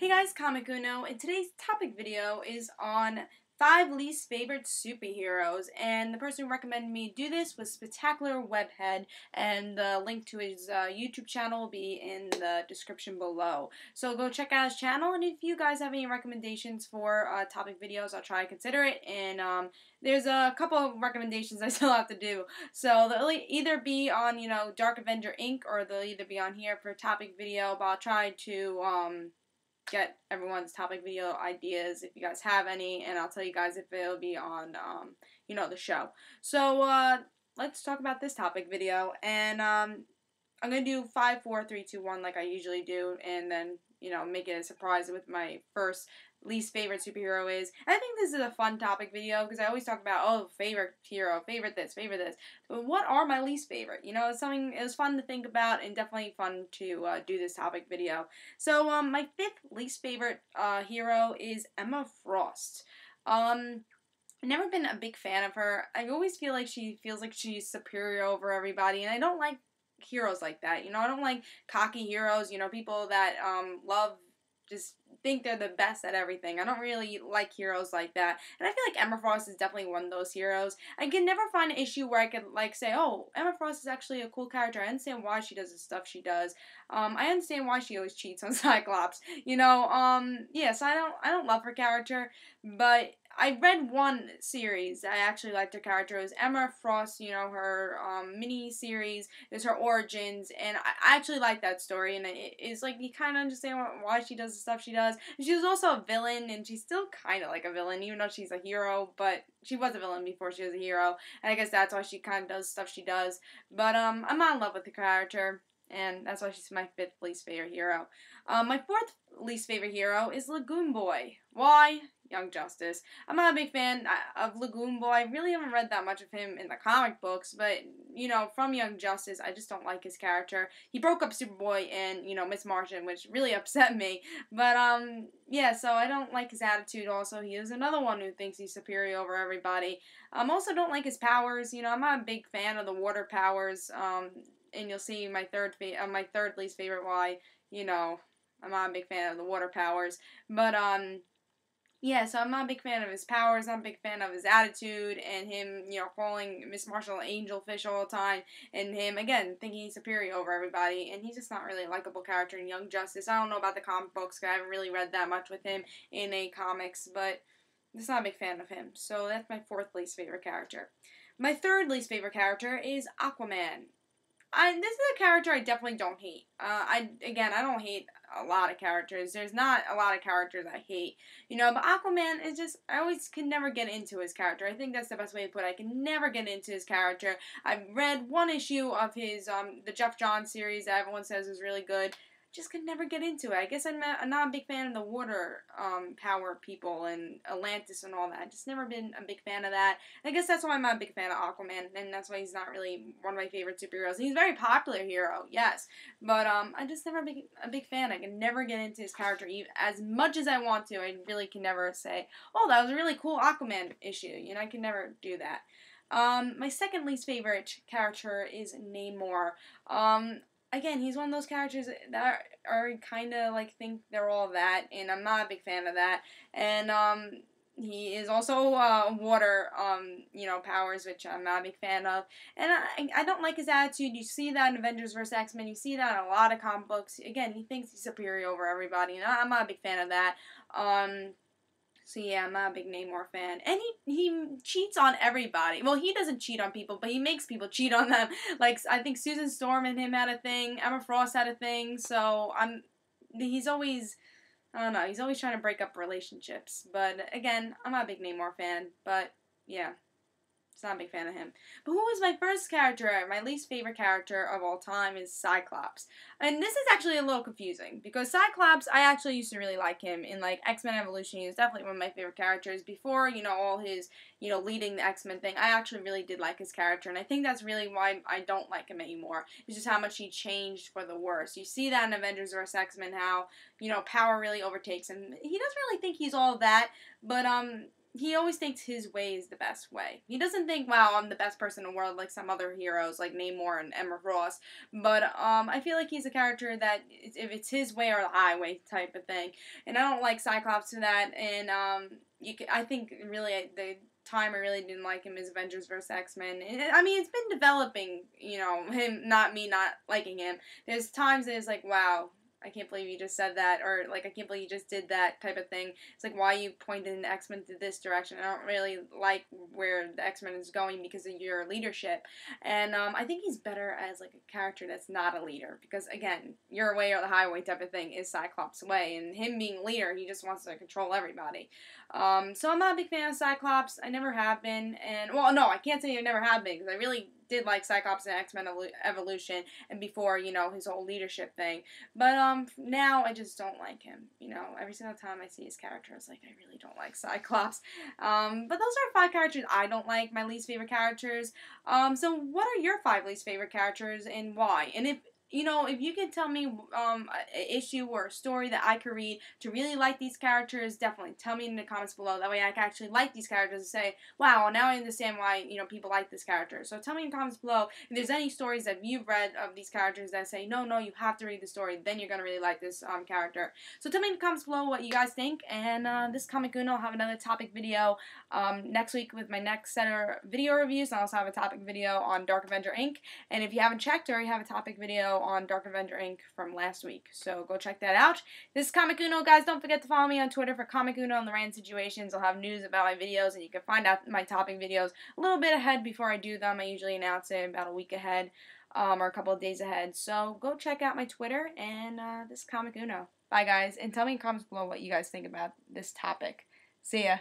Hey guys, Comic Uno, and today's topic video is on 5 least favorite superheroes, and the person who recommended me do this was Spectacular Webhead, and the link to his YouTube channel will be in the description below. So go check out his channel, and if you guys have any recommendations for topic videos, I'll try to consider it, and there's a couple of recommendations I still have to do. So they'll either be on, Dark Avenger Inc., or they'll either be on here for a topic video, but I'll try to, get everyone's topic video ideas if you guys have any, and I'll tell you guys if it'll be on, the show. So, let's talk about this topic video, and, I'm going to do 5, 4, 3, 2, 1 like I usually do, and then, make it a surprise with my first least favorite superhero is. And I think this is a fun topic video because I always talk about, oh, favorite hero, favorite this, favorite this. But what are my least favorite? It's something, it was fun to think about and definitely fun to do this topic video. So, my 5th least favorite hero is Emma Frost. I've never been a big fan of her. I always feel like she feels like she's superior over everybody, and I don't like heroes like that. I don't like cocky heroes, people that love, just think they're the best at everything. I don't really like heroes like that. And I feel like Emma Frost is definitely one of those heroes. I can never find an issue where I could say, oh, Emma Frost is actually a cool character. I understand why she does the stuff she does. I understand why she always cheats on Cyclops. Yeah, so I don't love her character, but I read one series. I actually liked her character. It was Emma Frost, her mini series. It's her origins, and I actually like that story. And it's like you kind of understand why she does the stuff she does. And she was also a villain, and she's still kind of like a villain, even though she's a hero. But she was a villain before she was a hero, and I guess that's why she kind of does stuff she does. But I'm not in love with the character, and that's why she's my 5th least favorite hero. My 4th least favorite hero is Lagoon Boy. Why? Young Justice. I'm not a big fan of Lagoon Boy. I really haven't read that much of him in the comic books, but, from Young Justice, I just don't like his character. He broke up Superboy and, Miss Martian, which really upset me. But, yeah, so I don't like his attitude also. He is another one who thinks he's superior over everybody. Also don't like his powers. I'm not a big fan of the water powers. And you'll see my third least favorite why, I'm not a big fan of the water powers. But, yeah, so I'm not a big fan of his powers, I'm a big fan of his attitude, and him, calling Miss Marshall angelfish all the time, and him, again, thinking he's superior over everybody, and he's just not really a likable character in Young Justice. I don't know about the comic books, because I haven't really read that much with him in a comics, but I'm just not a big fan of him. So that's my 4th least favorite character. My 3rd least favorite character is Aquaman. This is a character I definitely don't hate. I don't hate a lot of characters. There's not a lot of characters I hate, but Aquaman is just, I always can never get into his character. I think that's the best way to put it. I can never get into his character. I've read one issue of his, the Jeff Johns series that everyone says is really good. Just could never get into it. I guess I'm not a big fan of the water power people and Atlantis and all that. I've just never been a big fan of that. And I guess that's why I'm not a big fan of Aquaman, and that's why he's not really one of my favorite superheroes. He's a very popular hero, yes, but I just never been a big fan. I can never get into his character even as much as I want to. I really can never say, oh, that was a really cool Aquaman issue. I can never do that. My 2nd least favorite character is Namor. Again, he's one of those characters that are kind of think they're all that, and I'm not a big fan of that. And he is also water, powers, which I'm not a big fan of. And I don't like his attitude. You see that in Avengers vs. X-Men. You see that in a lot of comic books. Again, he thinks he's superior over everybody, and I'm not a big fan of that. So yeah, I'm not a big Namor fan. And he cheats on everybody. Well, he doesn't cheat on people, but he makes people cheat on them. I think Susan Storm and him had a thing, Emma Frost had a thing, so he's always, I don't know, he's always trying to break up relationships. But again, I'm not a big Namor fan, but yeah. Not a big fan of him. But who is my first character? My least favorite character of all time is Cyclops. And this is actually a little confusing, because Cyclops, I actually used to really like him in, X-Men Evolution. He was definitely one of my favorite characters. Before, all his, leading the X-Men thing, I actually really did like his character, and I think that's really why I don't like him anymore. It's just how much he changed for the worse. You see that in Avengers vs. X-Men, how, power really overtakes him. He doesn't really think he's all that, but, he always thinks his way is the best way. He doesn't think, wow, I'm the best person in the world like some other heroes like Namor and Emma Frost. But I feel like he's a character that if it's his way or the highway type of thing. And I don't like Cyclops to that. And I think really the time I really didn't like him is Avengers vs. X-Men. I mean, it's been developing, him, not me not liking him. There's times that it's like, wow, I can't believe you just said that, or like, I can't believe you just did that type of thing. It's like, why you pointed the X-Men to this direction? I don't really like where the X-Men is going because of your leadership. And I think he's better as like a character that's not a leader, because again, your way or the highway type of thing is Cyclops' way, and him being a leader, he just wants to control everybody. So I'm not a big fan of Cyclops. I never have been, and well, no, I can't say I never have been, because I really did like Cyclops and X-Men Evolution, and before, his whole leadership thing. But now I just don't like him. Every single time I see his character, it's like, I really don't like Cyclops. But those are 5 characters I don't like, my least favorite characters. So what are your 5 least favorite characters, and why? And if you can tell me an issue or a story that I could read to really like these characters, definitely tell me in the comments below. That way I can actually like these characters and say, wow, now I understand why, people like this character. So tell me in the comments below if there's any stories that you've read of these characters that say, no, you have to read the story, then you're going to really like this character. So tell me in the comments below what you guys think, and this Comic Uno, I'll have another topic video next week with my next set of video reviews. I also have a topic video on Dark Avenger Inc. And if you haven't checked, I already have a topic video on Dark Avenger Inc. from last week, so go check that out. This is Comic Uno, guys. Don't forget to follow me on Twitter for Comic Uno and the Random Situations. I'll have news about my videos, and you can find out my topic videos a little bit ahead before I do them. I usually announce it about a week ahead, or a couple of days ahead. So go check out my Twitter, and this is Comic Uno. Bye, guys, and tell me in the comments below what you guys think about this topic. See ya.